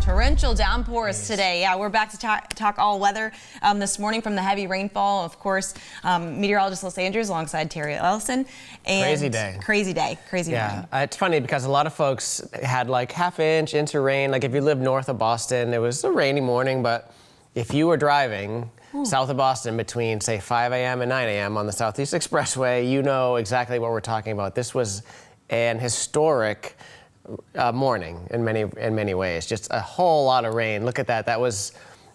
torrential downpours today. Yeah, we're back to talk all weather this morning from the heavy rainfall. Of course, meteorologist Alyssa alongside Eliasen. Crazy day. Crazy day. Crazy yeah, morning. It's funny because a lot of folks had like half-inch into rain. Like if you live north of Boston, it was a rainy morning, but if you were driving south of Boston between, say, 5 a.m. and 9 a.m. on the Southeast Expressway, you know exactly what we're talking about. This was an historic morning in many ways. Just a whole lot of rain. Look at that. That was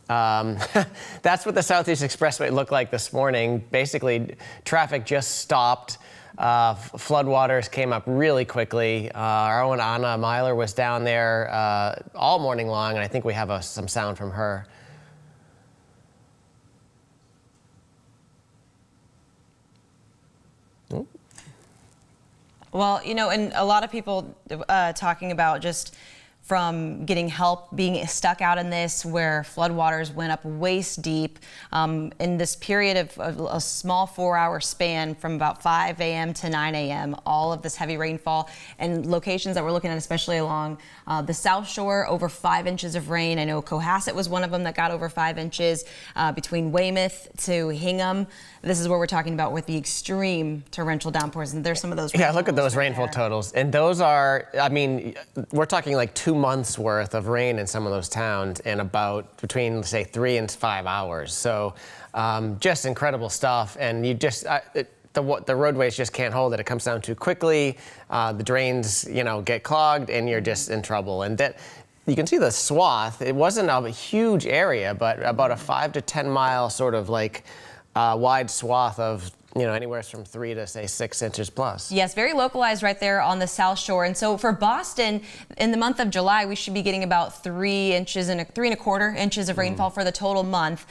that's what the Southeast Expressway looked like this morning. Basically, traffic just stopped. Floodwaters came up really quickly. Our own Anna Myler was down there all morning long, and I think we have some sound from her. Well, you know, and a lot of people talking about just from getting help, being stuck out in this where floodwaters went up waist deep in this period of a small 4-hour span from about 5 a.m. to 9 a.m. All of this heavy rainfall and locations that we're looking at, especially along the South Shore, over 5 inches of rain. I know Cohasset was one of them that got over 5 inches between Weymouth to Hingham. This is where we're talking about with the extreme torrential downpours, and there's some of those. Yeah, look at those rainfall totals, and those are, I mean, we're talking like 2 months worth of rain in some of those towns in about between, say, 3 and 5 hours. So just incredible stuff, and you just the roadways just can't hold it. It comes down too quickly. The drains, you know, get clogged, and you're just in trouble. And that you can see the swath. It wasn't a huge area, but about a 5 to 10 mile sort of like wide swath of, you know, anywhere from 3 to, say, 6 inches plus. Yes, very localized right there on the South Shore. And so for Boston, in the month of July, we should be getting about 3 inches and 3¼ inches of rainfall for the total month.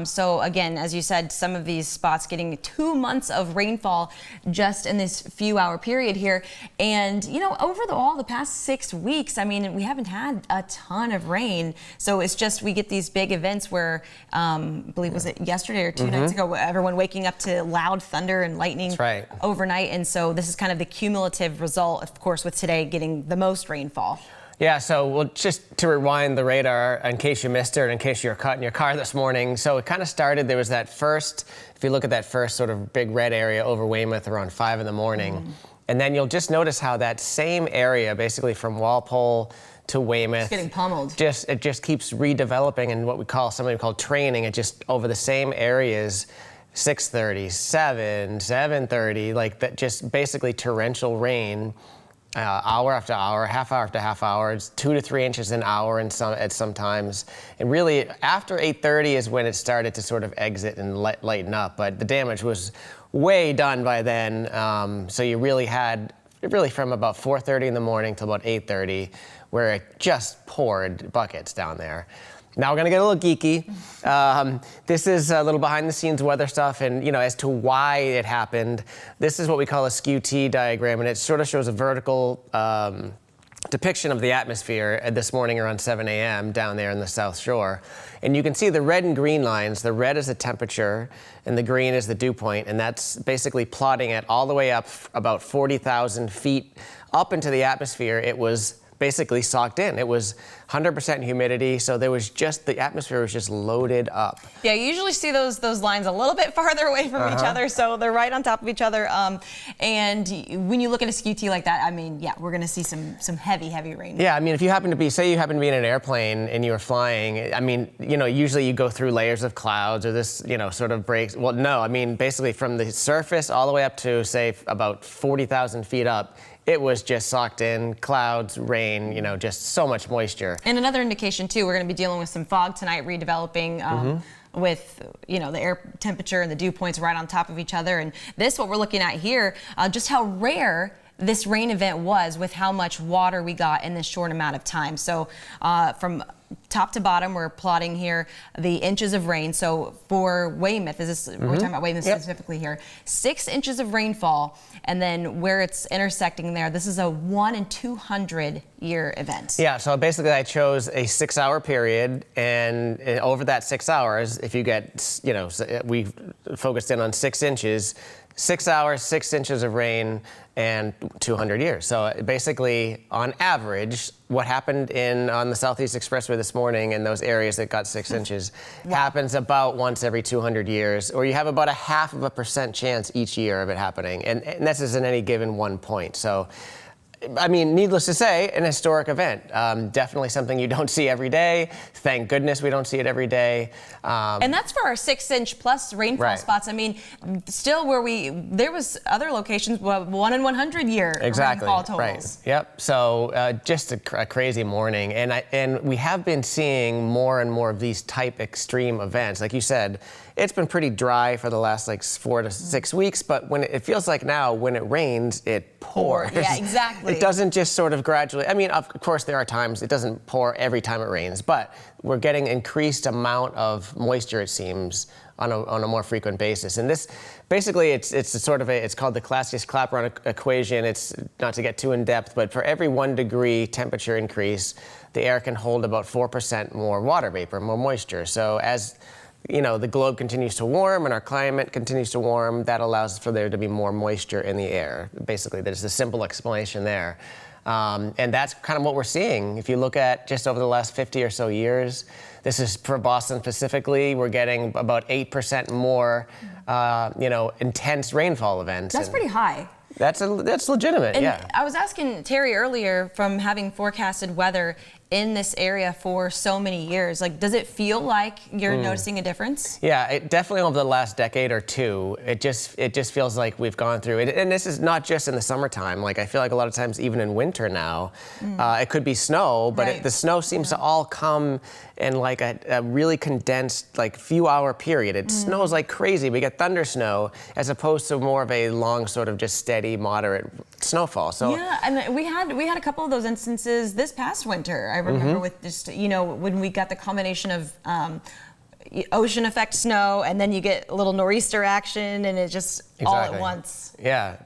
So again, as you said, some of these spots getting 2 months of rainfall just in this few-hour period here. And, you know, over all the past 6 weeks, I mean, we haven't had a ton of rain. So it's just we get these big events where, I believe, was it yesterday or 2 nights ago, everyone waking up to loud thunder and lightning overnight, and so this is kind of the cumulative result, of course, with today getting the most rainfall. Yeah, so well, just to rewind the radar in case you missed it, or in case you're caught in your car this morning. So it kind of started, there was that first, if you look at that first sort of big red area over Weymouth around 5 in the morning, and then you'll just notice how that same area, basically from Walpole to Weymouth, it's getting pummeled. It just keeps redeveloping, and what we call, something we call training. It just over the same areas. 6:30, 7, 7:30, like that, just basically torrential rain, hour after hour, half hour after half hour. It's 2 to 3 inches an hour at sometimes. And really, after 8:30 is when it started to sort of exit and lighten up. But the damage was way done by then. So you really had, from about 4:30 in the morning till about 8:30, where it just poured buckets down there. Now we're gonna get a little geeky. This is a little behind the scenes weather stuff, and you know, as to why it happened. This is what we call a skew-T diagram, and it sort of shows a vertical depiction of the atmosphere this morning around 7 a.m. down there in the South Shore. And you can see the red and green lines. The red is the temperature, and the green is the dew point, and that's basically plotting it all the way up about 40,000 feet up into the atmosphere. It was basically socked in. It was 100% humidity, so there was just, the atmosphere was just loaded up. Yeah, you usually see those lines a little bit farther away from each other, so they're right on top of each other. And when you look at a skew-T like that, I mean, yeah, we're gonna see some heavy rain. Yeah, I mean, if you happen to be, say you happen to be in an airplane and you were flying, I mean, you know, usually you go through layers of clouds or this, you know, sort of breaks. Well, no, I mean, basically from the surface all the way up to, say, about 40,000 feet up, it was just socked in, clouds, rain, you know, just so much moisture. And another indication too, we're going to be dealing with some fog tonight, redeveloping with, you know, the air temperature and the dew points right on top of each other. And this, what we're looking at here, just how rare this rain event was with how much water we got in this short amount of time. So from top to bottom, we're plotting here the inches of rain. So for Weymouth, we're talking about Weymouth specifically here, 6 inches of rainfall, and then where it's intersecting there, this is a 1 in 200 year event. Yeah, so basically I chose a 6-hour period, and over that 6 hours, if you get, you know, we focused in on 6 inches, 6 hours, 6 inches of rain, and 200 years. So basically, on average, what happened on the Southeast Expressway this morning in those areas that got 6 inches happens about once every 200 years, or you have about a 0.5% chance each year of it happening. And this is in any given one point. So, I mean, needless to say, an historic event. Definitely something you don't see every day. Thank goodness we don't see it every day. And that's for our 6-inch plus rainfall spots. I mean, still there was other locations, 1 in 100 year rainfall totals. Right. Yep. So just a crazy morning. And we have been seeing more and more of these type extreme events. Like you said, it's been pretty dry for the last 4 to 6 weeks, but it feels like now when it rains, it pours. Yeah, exactly. It doesn't just sort of gradually, I mean, of course there are times it doesn't pour every time it rains, but we're getting increased amount of moisture, it seems, on a more frequent basis. And this, basically, it's called the Clausius-Clapeyron equation. It's not to get too in depth, but for every 1 degree temperature increase, the air can hold about 4% more water vapor, more moisture. So as the globe continues to warm and our climate continues to warm, that allows for there to be more moisture in the air. Basically, there's a simple explanation there. And that's kind of what we're seeing. If you look at just over the last 50 or so years, this is for Boston specifically, we're getting about 8% more, intense rainfall events. That's pretty high. That's legitimate, and yeah. I was asking Terry earlier, from having forecasted weather in this area for so many years, does it feel like you're noticing a difference? Yeah, it definitely over the last decade or two, it just feels like we've gone through it. And this is not just in the summertime. I feel like a lot of times, even in winter now, it could be snow, but the snow seems to all come in a really condensed, few-hour period. It snows like crazy. We get thunder snow as opposed to more of a long, sort of just steady, moderate snowfall. So yeah, and we had a couple of those instances this past winter. I remember with just when we got the combination of ocean effect snow, and then you get a little nor'easter action, and it just all at once. Yeah,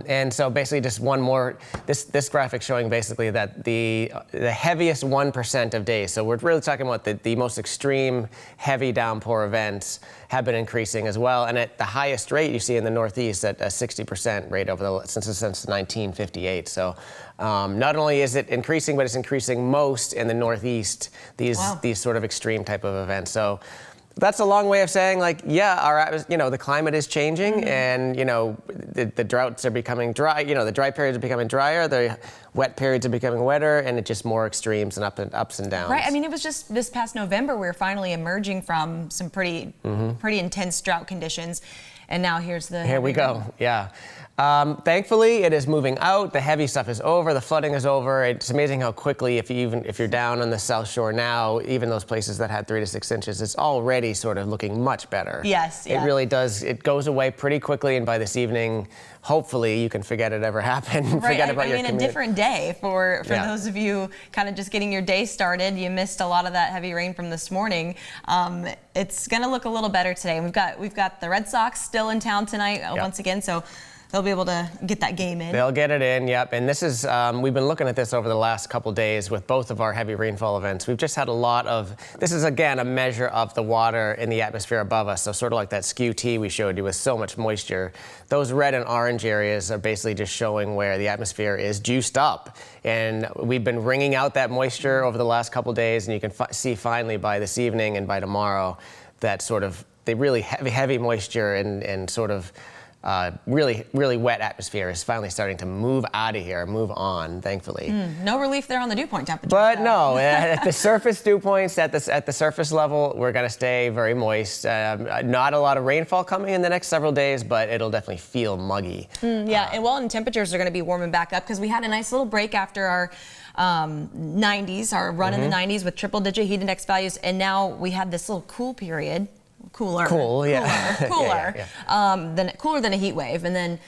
and so basically just one more, this graphic showing basically that the heaviest 1% of days, so we're really talking about the most extreme heavy downpour events have been increasing as well, and at the highest rate you see in the Northeast at a 60% rate since 1958. So not only is it increasing, but it's increasing most in the Northeast, these sort of extreme type of events. So that's a long way of saying, the climate is changing, and the droughts are becoming dry. The dry periods are becoming drier. The wet periods are becoming wetter, and it's just more extremes and ups and downs. Right. I mean, it was just this past November we were finally emerging from some pretty intense drought conditions, and now here we go. Yeah. Thankfully, it is moving out. The heavy stuff is over. The flooding is over. It's amazing how quickly, if you're down on the South Shore now, even those places that had 3 to 6 inches, it's already sort of looking much better. Yes, yeah. It really does. It goes away pretty quickly, and by this evening, hopefully, you can forget it ever happened. Right. Forget about your commute. A different day for those of you kind of just getting your day started. You missed a lot of that heavy rain from this morning. It's going to look a little better today. We've got the Red Sox still in town tonight once again, so they'll be able to get that game in. They'll get it in, yep. And this is, we've been looking at this over the last couple days with both of our heavy rainfall events. We've just had a lot of, this is again a measure of the water in the atmosphere above us. So sort of like that skew T we showed you with so much moisture. Those red and orange areas are basically just showing where the atmosphere is juiced up. And we've been wringing out that moisture over the last couple days, and you can see finally by this evening and by tomorrow that sort of the really heavy moisture and sort of really, really wet atmosphere is finally starting to move out of here, move on, thankfully. No relief there on the dew point temperature. But no, at the surface dew points, at the surface level, we're going to stay very moist. Not a lot of rainfall coming in the next several days, but it'll definitely feel muggy. And temperatures are going to be warming back up because we had a nice little break after our 90s, our run in the 90s with triple-digit heat index values, and now we had this little cool period. Cooler than a heat wave, and then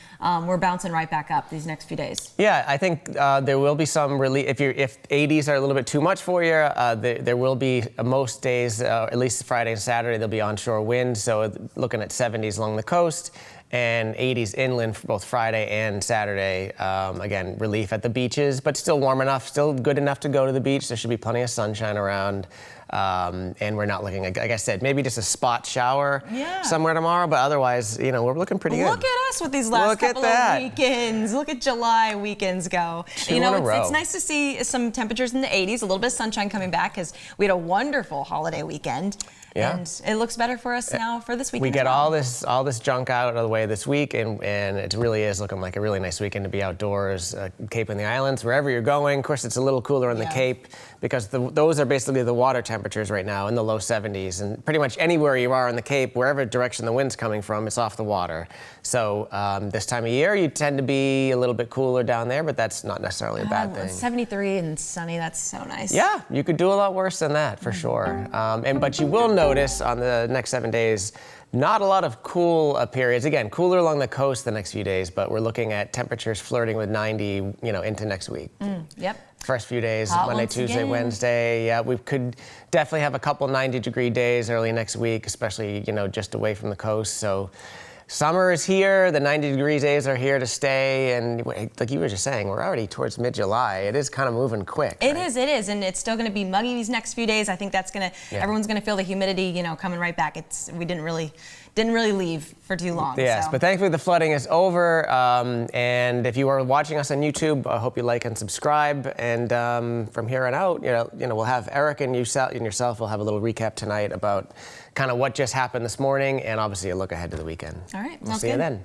we're bouncing right back up these next few days. Yeah, I think there will be some relief. If 80s are a little bit too much for you, there will be most days, at least Friday and Saturday, there'll be onshore winds. So looking at 70s along the coast and 80s inland for both Friday and Saturday. Again, relief at the beaches, but still warm enough, still good enough to go to the beach. There should be plenty of sunshine around. And we're not looking, like I said, maybe just a spot shower Yeah. somewhere tomorrow, but otherwise, you know, we're looking pretty good. Look at us with these last couple of weekends. Look at July weekends go. Two in a row. It's nice to see some temperatures in the 80s, a little bit of sunshine coming back because we had a wonderful holiday weekend. Yeah. And it looks better for us now for this weekend. We get as well. all this junk out of the way this week, and it really is looking like a really nice weekend to be outdoors, Cape and the Islands, wherever you're going. Of course, it's a little cooler on the Cape because those are basically the water temperatures right now in the low 70s, and pretty much anywhere you are on the Cape, wherever direction the wind's coming from, it's off the water. So this time of year, you tend to be a little bit cooler down there, but that's not necessarily a bad thing. 73 and sunny, that's so nice. Yeah, you could do a lot worse than that for sure. But you will notice on the next 7 days, not a lot of cool periods. Again, cooler along the coast the next few days, but we're looking at temperatures flirting with 90, into next week. Yep. First few days, Hot Monday, once Tuesday, again. Wednesday. Yeah, we could definitely have a couple 90-degree days early next week, especially, just away from the coast. So summer is here. The 90-degree days are here to stay. And like you were just saying, we're already towards mid-July. It is kind of moving quick. It is. And it's still going to be muggy these next few days. I think that's going to, everyone's going to feel the humidity, coming right back. We didn't really leave for too long. Yes, so. but thankfully the flooding is over. And if you are watching us on YouTube, I hope you like and subscribe. And from here on out, we'll have Eric and yourself. We'll have a little recap tonight about kind of what just happened this morning, and obviously a look ahead to the weekend. All right, we'll see you then.